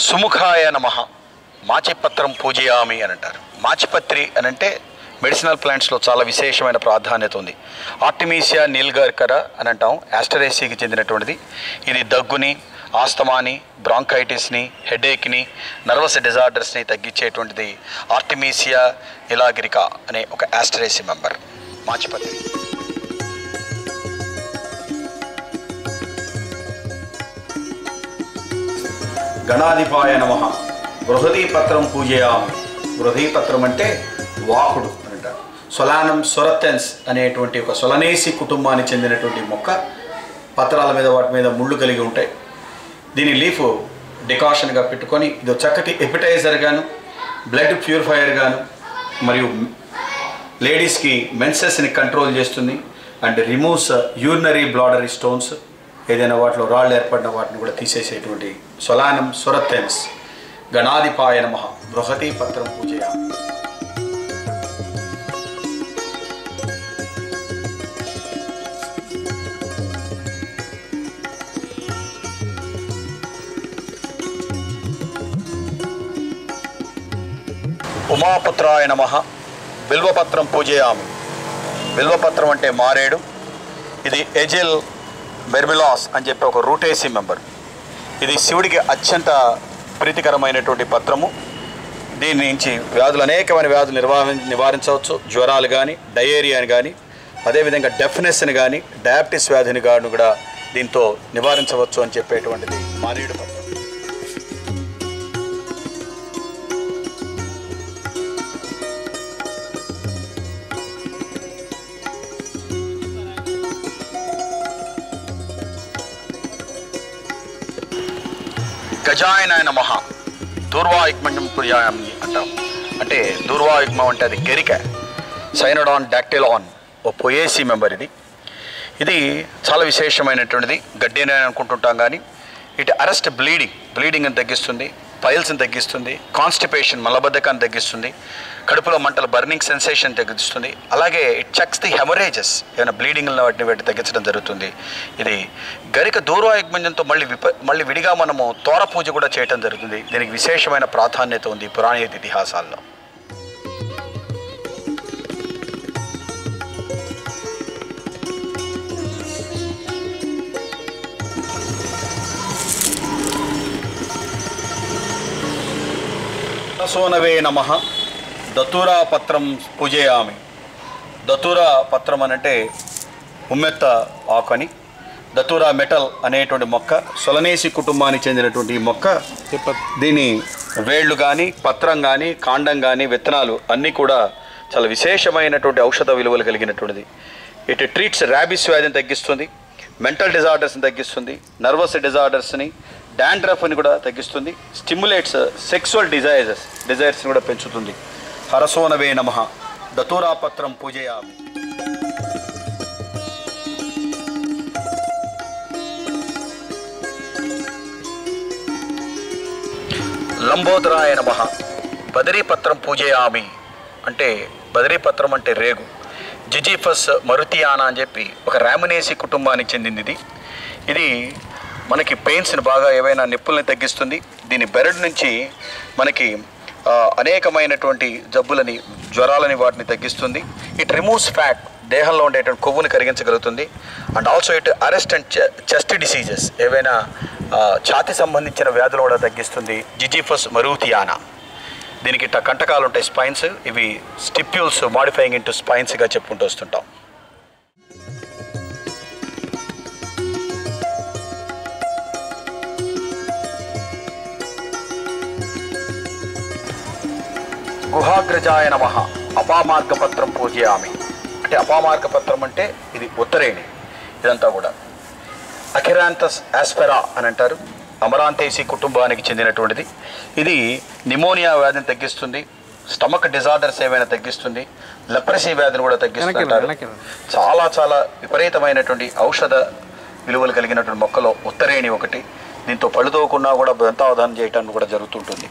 సుముఖాయ నమః మాచిపత్రం పూజయామి అని అంటారు. మాచిపత్రి అని అంటే మెడిసినల్ ప్లాంట్స్లో చాలా విశేషమైన ప్రాధాన్యత ఉంది. ఆర్టిమీసియా నీల్గర్కర అని అంటాం, యాస్టరేసీకి చెందినటువంటిది. ఇది దగ్గుని, ఆస్తమాని, బ్రాంకైటిస్ని, హెడేక్ని, నర్వస్ డిజార్డర్స్ని తగ్గించేటువంటిది ఆర్టిమీసియా నిలాగిరికా అనే ఒక యాస్టరేసీ మెంబర్ మాచిపత్రి. గణాధిపాయ నమః బృహదీపత్రం పూజయామి. బృహదీపత్రం అంటే వాకుడు అని అంటారు. సొలానం సొరతెన్స్ అనేటువంటి ఒక సొలనేసి కుటుంబానికి చెందినటువంటి మొక్క. పత్రాల మీద వాటి మీద ముళ్ళు కలిగి ఉంటాయి. దీని లీఫ్ డికాషన్గా పెట్టుకొని ఇది చక్కటి ఎపిటైజర్ గాను, బ్లడ్ ప్యూరిఫైయర్ గాను, మరియు లేడీస్కి మెన్సెస్ని కంట్రోల్ చేస్తుంది అండ్ రిమూవ్స్ యూరినరీ బ్లాడరీ స్టోన్స్, ఏదైనా వాటిలో రాళ్ళు ఏర్పడిన వాటిని కూడా తీసేసేటువంటి సొలానం సొరతెన్స్. గణాధిపాయ నమః బృహదీపత్రం పూజయామి. ఉమాపుత్రాయ నమః బిల్వపత్రం పూజయామి. బిల్వపత్రం అంటే మారేడు. ఇది ఎజిల్ బెర్బిలాస్ అని చెప్పి ఒక రూటేసీ మెంబర్. ఇది శివుడికి అత్యంత ప్రీతికరమైనటువంటి పత్రము. దీని నుంచి వ్యాధులు, అనేకమైన వ్యాధులు నివారించవచ్చు. జ్వరాలు కానీ, డయేరియాని కానీ, అదేవిధంగా డెఫ్నెస్ని కానీ, డయాబెటీస్ వ్యాధిని కానీ కూడా దీంతో నివారించవచ్చు అని చెప్పేటువంటిది మారేడు పత్రం. గజాయనాయ నమః దూర్వాయుగ్మం పూజయామి అంటాం. అంటే దూర్వాయుగ్మం అంటే అది గెరిక, సైనోడాన్ డాక్టిలాన్ ఓ పొయేసీ మెంబర్. ఇది చాలా విశేషమైనటువంటిది. గడ్డి అని అనుకుంటుంటాం కానీ ఇట్ అరెస్ట్ బ్లీడింగ్ని తగ్గిస్తుంది, పైల్స్ని తగ్గిస్తుంది, కాన్స్టిపేషన్ మలబద్ధకాన్ని తగ్గిస్తుంది, కడుపులో మంటలు బర్నింగ్ సెన్సేషన్ తగ్గిస్తుంది. అలాగే ఇట్ చెక్స్ ది హెమరేజెస్, ఏమైనా బ్లీడింగ్ వాటిని తగ్గించడం జరుగుతుంది. ఇది గరిక దూర్వాయుగ్మంతో మళ్ళీ విడిగా మనము తోర పూజ కూడా చేయటం జరుగుతుంది. దీనికి విశేషమైన ప్రాధాన్యత ఉంది పురాణీయ ఇతిహాసాల్లో. సోనవే నమః దతురా పత్రం పూజయామి. దతురా పత్రం అనంటే ఉమ్మెత్త ఆకు అని. దతురా మెటల్ అనేటువంటి మొక్క సొలనేసి కుటుంబానికి చెందినటువంటి ఈ మొక్క. దీని వేళ్ళు కానీ, పత్రం కానీ, కాండం కానీ, విత్తనాలు అన్నీ కూడా చాలా విశేషమైనటువంటి ఔషధ విలువలు కలిగినటువంటిది. ఇట్ ట్రీట్స్ ర్యాబిస్ వ్యాధిని తగ్గిస్తుంది, మెంటల్ డిజార్డర్స్ని తగ్గిస్తుంది, నర్వస్ డిజార్డర్స్ని, డాండ్రఫ్ని కూడా తగ్గిస్తుంది, స్టిమ్యులేట్స్ సెక్సువల్ డిజైర్స్ని కూడా పెంచుతుంది. హరసోనవే నమః దతురాపత్రం పూజయామి. లంబోదరాయ నమః బదరీపత్రం పూజయామి. అంటే బదరీపత్రం అంటే రేగు. జిజిఫస్ మరుతియానా అని చెప్పి ఒక రామినేసి కుటుంబానికి చెందింది. ఇది మనకి పెయిన్స్ని బాగా, ఏవైనా నొప్పుల్ని తగ్గిస్తుంది. దీని బెరడు నుంచి మనకి అనేకమైనటువంటి జబ్బులని, జ్వరాలని వాటిని తగ్గిస్తుంది. ఇట్ రిమూవ్స్ ఫ్యాట్, దేహంలో ఉండేటువంటి కొవ్వుని కరిగించగలుగుతుంది. And also it arrest and chest diseases, ఏవైనా ఛాతి సంబంధించిన వ్యాధులు కూడా తగ్గిస్తుంది. Ziziphus mauritiana. దీనికి ఇట్లా కంటకాలు ఉంటాయి, స్పైన్స్. ఇవి స్టిప్యూల్స్ మాడిఫైయింగ్ ఇంటూ స్పైన్స్గా చెప్పుకుంటూ వస్తుంటాం. గుహాగ్రజాయ నమః అపామార్గపత్రం పూజయామి. అంటే అపామార్గపత్రం అంటే ఇది ఉత్తరేణి. ఇదంతా కూడా అకిరాంతస్ ఆస్పెరా అని అంటారు. అమరాంతేసి కుటుంబానికి చెందినటువంటిది. ఇది నిమోనియా వ్యాధిని తగ్గిస్తుంది, స్టమక్ డిజార్డర్స్ ఏమైనా తగ్గిస్తుంది, లెప్రసీ వ్యాధిని కూడా తగ్గిస్తుంటారు. చాలా చాలా విపరీతమైనటువంటి ఔషధ విలువలు కలిగినటువంటి మొక్కలో ఉత్తరేణి ఒకటి. దీంతో పళ్ళు తోకున్నా కూడా దంతావధానం చేయటానికి కూడా జరుగుతుంటుంది.